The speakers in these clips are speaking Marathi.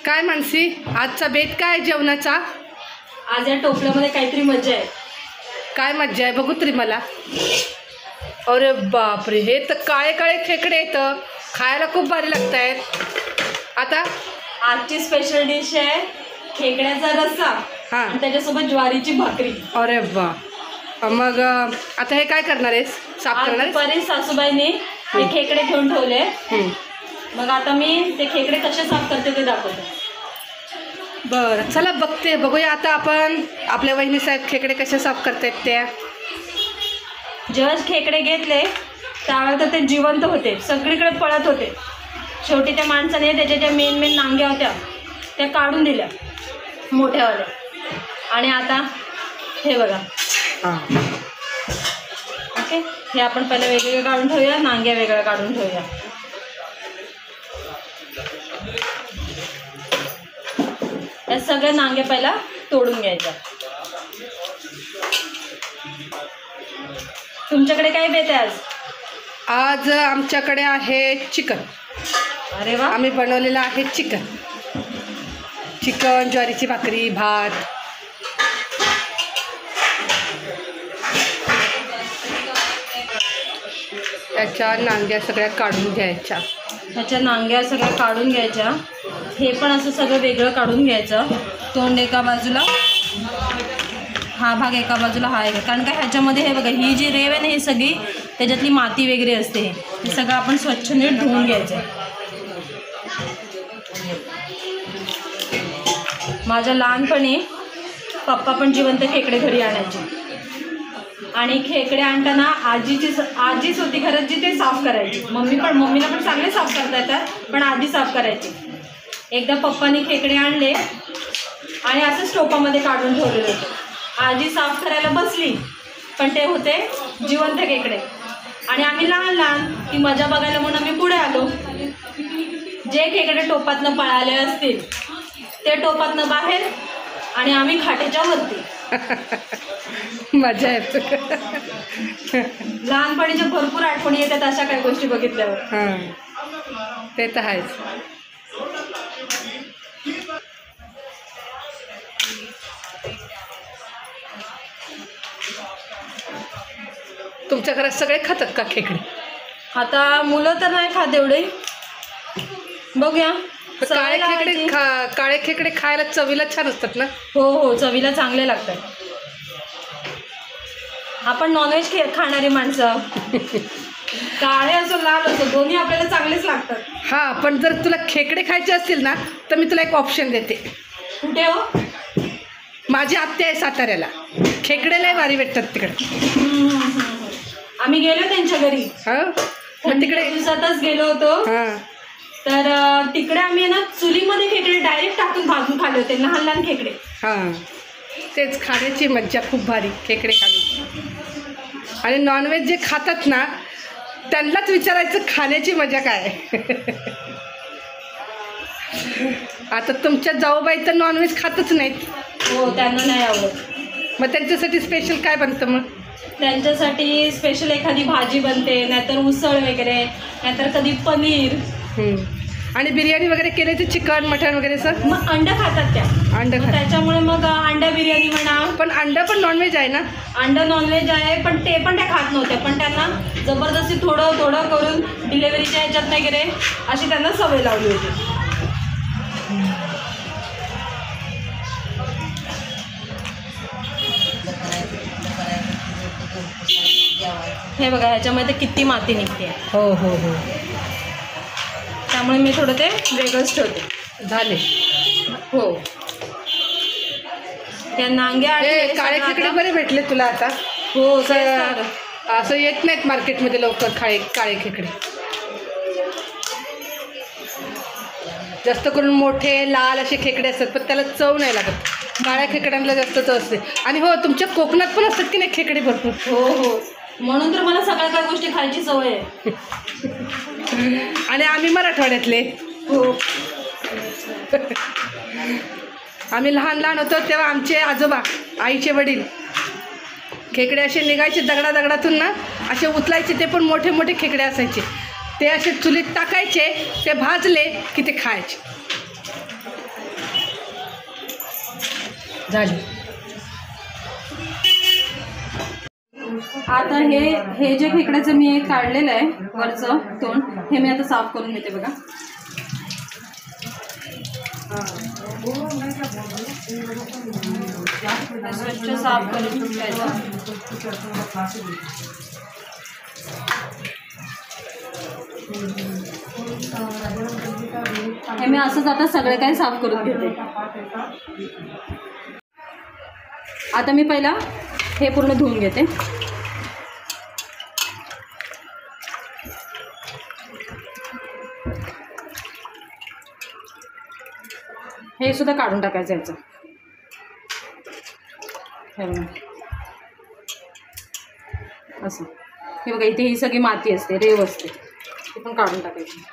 काय मानसी, आजचा बेत काय जेवणाचा? आज या टोपल्यामध्ये काहीतरी मजा आहे. काय मज्जा आहे बघू तरी मला. अरे बापरे, हे तर काळे काळे खेकडे येतं, खायला खूप भारी लागत आहेत. आता आजची स्पेशल डिश आहे खेकड्याचा रस्सा. हां, त्याच्यासोबत ज्वारीची भाकरी. अरे वा. मग आता हे काय करणार आहेस? साफ करणार आहेस? परी सासूबाईने हे खेकडे घेऊन ठेवले. मग आता मी ते खेकडे कसे साफ करते ते दाखवते. बरं, चला बघूया आता आपण आपल्या वहिनी साहेब खेकडे कसे साफ करतायत त्या. जेव्हा खेकडे घेतले त्यावेळेला तर ते जिवंत होते, सगळीकडे पळत होते. शेवटी त्या माणसाने त्याच्या ज्या मेन नांग्या होत्या त्या काढून दिल्या मोठ्यावाल्या. आणि आता हे बघा. ओके, हे आपण पहिलं वेगवेगळे काढून ठेवूया, नांग्या वेगळ्या काढून ठेवूया. या सगळ्या नांग्या पहिला तोडून घ्यायच्या. तुमच्याकडे काय बेत आहे आज? आज आमच्याकडे आहे चिकन. अरे वा. आम्ही बनवलेलं आहे चिकन, ज्वारीची भाकरी, भात. त्याच्या नांग्या सगळ्या काढून घ्यायच्या. ह्याच्या नांग्या सगळ्या काढून घ्यायच्या. हे पण असं सगळं वेगळं काढून घ्यायचं. तोंड एका बाजूला, हा भाग एका बाजूला, हा एक. कारण का ह्याच्यामध्ये हे बघा, ही जी रेव आहे ना, ही सगळी त्याच्यातली माती वगैरे असते. हे सगळं आपण स्वच्छ नीट धुवून घ्यायचं. माझ्या लहानपणी पप्पा पण जिवंत खेकडे घरी आणायचे. आणि खेकडे आणताना आजीच होती घरात जी ते साफ करायची. मम्मीला पण चांगले साफ करता येतात, पण आजी साफ करायची. एकदा पप्पानी खेकडे आणले आणि असंच टोपामध्ये काढून ठेवलेले होते. आजी साफ करायला बसली, पण ते होते जिवंत खेकडे. आणि आम्ही लहान ती मजा बघायला म्हणून आम्ही पुढे आलो. जे खेकडे टोपातनं पळाले असतील ते टोपातनं बाहेर आणि आम्ही खाटेच्या वरती. मजा येते. लहानपणीच्या भरपूर आठवणी येतात अशा काही गोष्टी बघितल्यावर. हां, ते तर आहेच. तुमच्या घरात सगळे खातात का खेकडे? आता मुलं तर नाही खात एवढे. बघूया. काळे खेकडे खायला चवीला छान असतात ना? हो, चवीला चांगले लागतात. आपण नॉनव्हेज खाणारी माणसं, काळे असो लाल असो, दोन्ही आपल्याला चांगलेच लागतात. हां, पण जर तुला खेकडे खायचे असतील ना तर मी तुला एक ऑप्शन देते. कुठे हो? माझी आत्या आहे साताऱ्याला, खेकडे लय भारी भेटतात तिकडे. आम्ही गेलो त्यांच्या घरी. हां, मग तिकडे दिवसातच गेलो होतो. हां, तर तिकडे आम्ही ना चुलीमध्ये खेकडे डायरेक्ट टाकून भाजून खाल्ले होते, लहान खेकडे. हां, तेच खाण्याची मज्जा खूप भारी खेकडे खाण्याची. आणि नॉनव्हेज जे खातात ना त्यांनाच विचारायचं खाण्याची मजा काय. आता तुमच्या जाऊबाई तर नॉनव्हेज खातच नाहीत. हो, त्यांना नाही आवडत. मग त्यांच्यासाठी स्पेशल काय बनतं? मग त्यांच्यासाठी स्पेशल एखादी भाजी बनते, नाहीतर उसळ वगैरे, नाहीतर कधी पनीर. आणि बिर्याणी वगैरे केले तर चिकन मटण वगैरे सर. मग अंडा खातात त्या. अंडा खातात, त्याच्यामुळे मग अंडा बिर्याणी म्हणा. पण अंडा पण नॉनव्हेज आहे ना? अंडा नॉनव्हेज आहे, पण ते पण त्या खात नव्हत्या. पण त्यांना जबरदस्ती थोडं करून डिलेव्हरीच्या ह्याच्यात वगैरे अशी त्यांना सवय लावली होती. हे बघा, ह्याच्यामध्ये किती माती निघते. हो, त्यामुळे मी थोडं ते वेगळंच ठेवते. झाले. हो, त्या नांग्या काळे खेकडे बरे भेटले तुला आता. हो, असं येत नाहीत मार्केटमध्ये लवकर काळे खेकडे. जास्त करून मोठे लाल असे खेकडे असतात, पण त्याला चव नाही लागत. काळ्या खेकड्यांना जास्त चव असते. आणि हो, तुमच्या कोकणात पण असतात की नाही खेकडे भरपूर? हो, म्हणून तर मला सगळ्या काही गोष्टी खायची सवय आहे. आणि आम्ही मराठवाड्यातले. हो, आम्ही लहान होतो तेव्हा आमचे आजोबा, आईचे वडील खेकडे असे निघायचे दगडातून ना, असे उचलायचे. ते पण मोठे मोठे खेकडे असायचे. ते असे चुलीत टाकायचे, ते भाजले की ते खायचे. झाली. आता हे जे खेकड्याचं मी एक काढलेलं आहे वरचं तोंड, हे मी आता साफ करून घेते बघा. स्वच्छ साफ करून घ्यायचं. हे मी असंच आता सगळे काही साफ करून घेते. आता मी पहिला हे पूर्ण धुवून घेते. हे सुद्धा काढून टाकायचं याचं. हे बघा असं, हे बघा इथे ही सगळी माती असते, रेव असते, ती पण काढून टाकायची.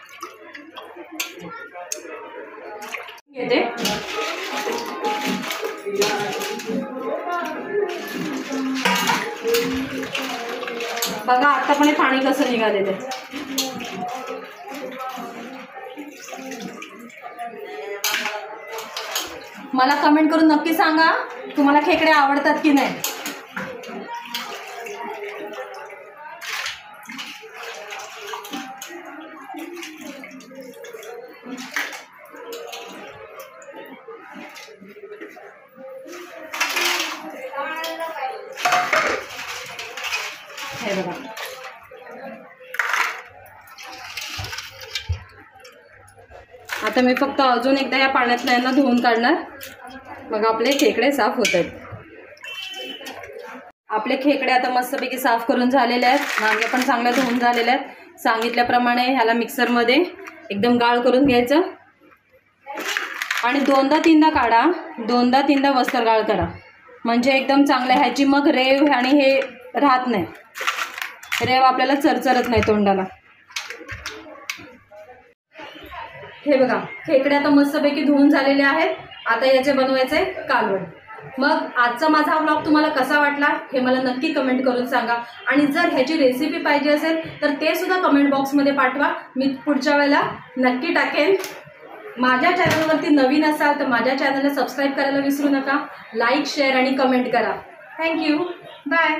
घेते बघा आता पण हे पाणी कसं निघालेलं आहे. मला कमेंट करून नक्की सांगा तुम्हाला खेकडे आवडतात की नाही. हे बघा आता मी फक्त अजून एकदा या पाण्यातनं यांना धुवून काढणार, मग आपले खेकडे साफ होत आहेत. आपले खेकडे आता मस्तपैकी साफ करून झालेले आहेत, मागे पण चांगल्या धुवून झालेल्या आहेत. सांगितल्याप्रमाणे ह्याला मिक्सरमध्ये एकदम गाळ करून घ्यायचं आणि 2दा-3दा काढा, 2दा-3दा वस्तर गाळ करा, म्हणजे एकदम चांगलं ह्याची मग रेव आणि हे राहत नाही, रेव आपल्याला चरचरत नाही तोंडाला. हे बघा खेकडे आता मस्तपैकी धुवून झालेले आहेत. आता याचे बनवायचे कालवण. मग आजचा माझा हा व्लॉग तुम्हाला कसा वाटला हे मला नक्की कमेंट करून सांगा. आणि जर ह्याची रेसिपी पाहिजे असेल तर ते सुद्धा कमेंट बॉक्समध्ये पाठवा, मी पुढच्या वेळेला नक्की टाकेन. माझ्या चॅनलवरती नवीन असाल तर माझ्या चॅनलला सबस्क्राईब करायला विसरू नका. लाईक, शेअर आणि कमेंट करा. थँक्यू. बाय.